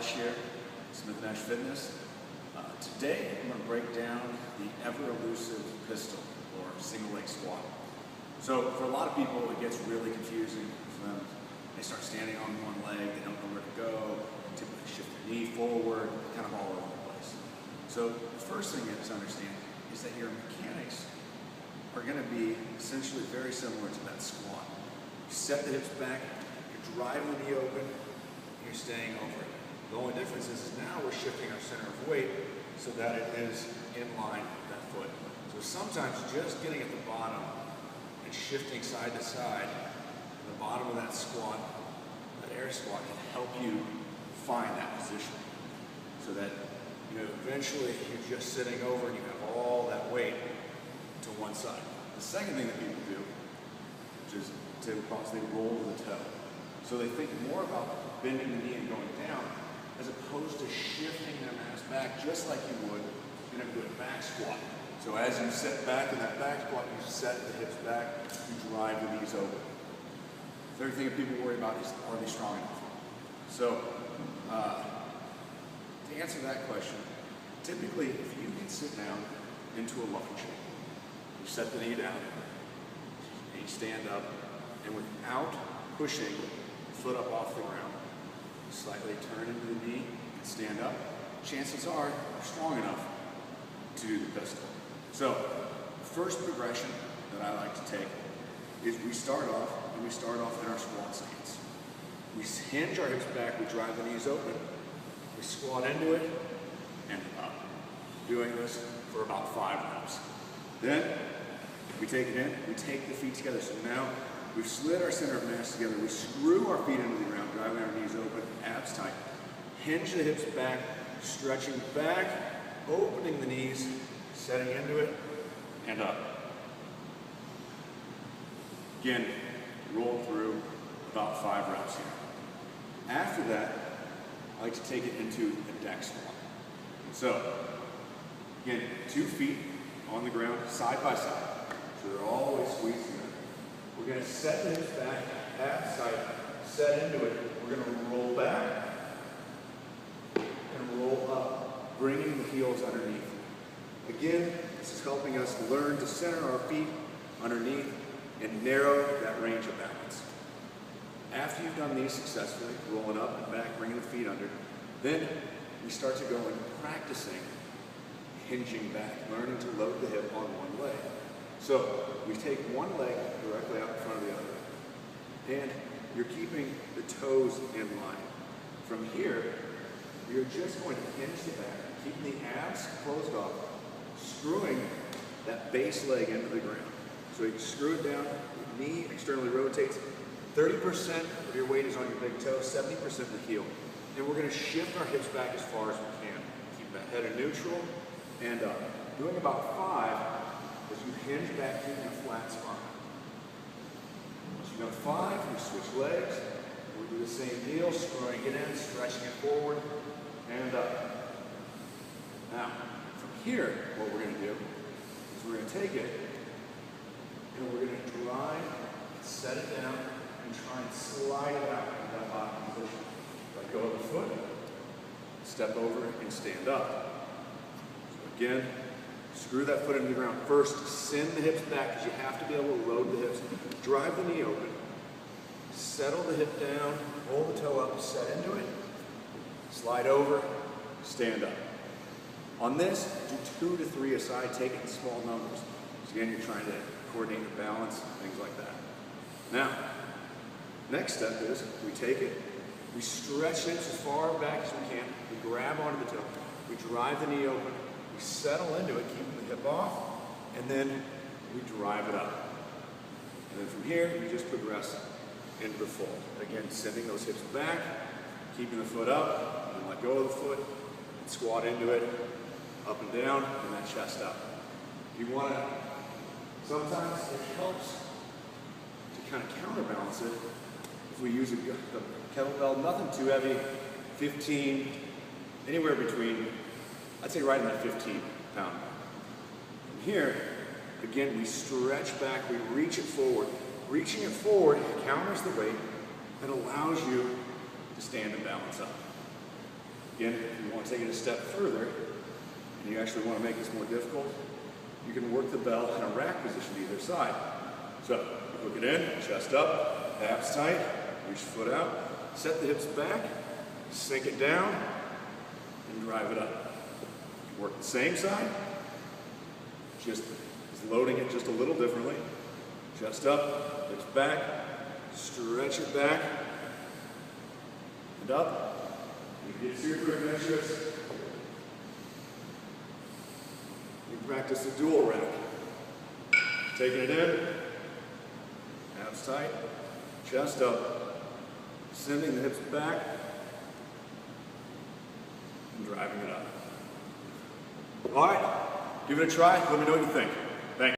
Flesh here, Smith Nash Fitness. Today I'm going to break down the ever-elusive pistol or single leg squat. So for a lot of people it gets really confusing for them. They start standing on one leg, they don't know where to go, they typically shift their knee forward, kind of all over the place. So the first thing you have to understand is that your mechanics are going to be essentially very similar to that squat. You set the hips back, you're driving the knee open, you're staying over it. The only difference is now we're shifting our center of weight so that it is in line with that foot. So sometimes just getting at the bottom and shifting side to side, the bottom of that squat, that air squat, can help you find that position so that eventually you're just sitting over and you have all that weight to one side. The second thing that people do, which is tablecloths, they roll the toe. So they think more about bending the knee and going down as opposed to shifting their mass back just like you would in a good back squat. So as you sit back in that back squat, you set the hips back, you drive the knees over. Third thing that people worry about is, are they strong enough? So to answer that question, typically if you can sit down into a lunge, you set the knee down, and you stand up, and without pushing the foot up off the ground, you slightly turn into the knee and stand up, chances are you're strong enough to do the pistol. So the first progression that I like to take is we start off in our squat stance. We hinge our hips back, we drive the knees open, we squat into it, and up. Doing this for about 5 reps. Then we take it in, we take the feet together. So now we've slid our center of mass together, we screw our feet into the ground, driving our knees open, abs tight. Hinge the hips back, stretching back, opening the knees, setting into it, and up. Again, roll through about 5 reps here. After that, I like to take it into a deck squat. So, again, 2 feet on the ground, side by side. So they're all the way squeezed together. We're going to set the hips back, abs tight, set into it. We're going to roll back and roll up, bringing the heels underneath. Again, this is helping us learn to center our feet underneath and narrow that range of balance. After you've done these successfully, rolling up and back, bringing the feet under, then we start to go into practicing hinging back, learning to load the hip on one leg. So we take one leg directly out in front of the other, and you're keeping the toes in line. From here, you're just going to hinge the back, keeping the abs closed off, screwing that base leg into the ground. So you screw it down, your knee externally rotates, 30% of your weight is on your big toe, 70% the heel. And we're going to shift our hips back as far as we can. Keep that head in neutral and up. Doing about 5 as you hinge back keeping a flat spine. Once you've done 5, we switch legs. We'll do the same deal, screwing it in, stretching it forward, and up. Now, from here, what we're going to do is we're going to take it and we're going to drive, set it down, and try and slide it out in that bottom position. Let go of the foot, step over and stand up. So again, screw that foot into the ground. First, send the hips back because you have to be able to load the hips. Drive the knee open. Settle the hip down, hold the toe up, set into it, slide over, stand up. On this, do 2 to 3 aside, take it in small numbers. So again, you're trying to coordinate the balance, things like that. Now, next step is we take it, we stretch it as far back as we can, we grab onto the toe, we drive the knee open, we settle into it, keeping the hip off, and then we drive it up. And then from here, you just progress into the fold. Again, sending those hips back, keeping the foot up, and let go of the foot, and squat into it, up and down, and that chest up. If you want to, sometimes it helps to kind of counterbalance it if we use a kettlebell, nothing too heavy, 15, anywhere between, I'd say right in that 15-pound. From here, again, we stretch back, we reach it forward. Reaching it forward counters the weight and allows you to stand and balance up. Again, if you want to take it a step further, and you actually want to make this more difficult, you can work the bell in a rack position either side. So, hook it in, chest up, abs tight, reach the foot out, set the hips back, sink it down, and drive it up. Work the same side, just loading it just a little differently. Chest up, hips back, stretch it back, and up. You get super adventurous. You practice a dual rack. Taking it in, abs tight, chest up, sending the hips back, and driving it up. All right, give it a try. Let me know what you think.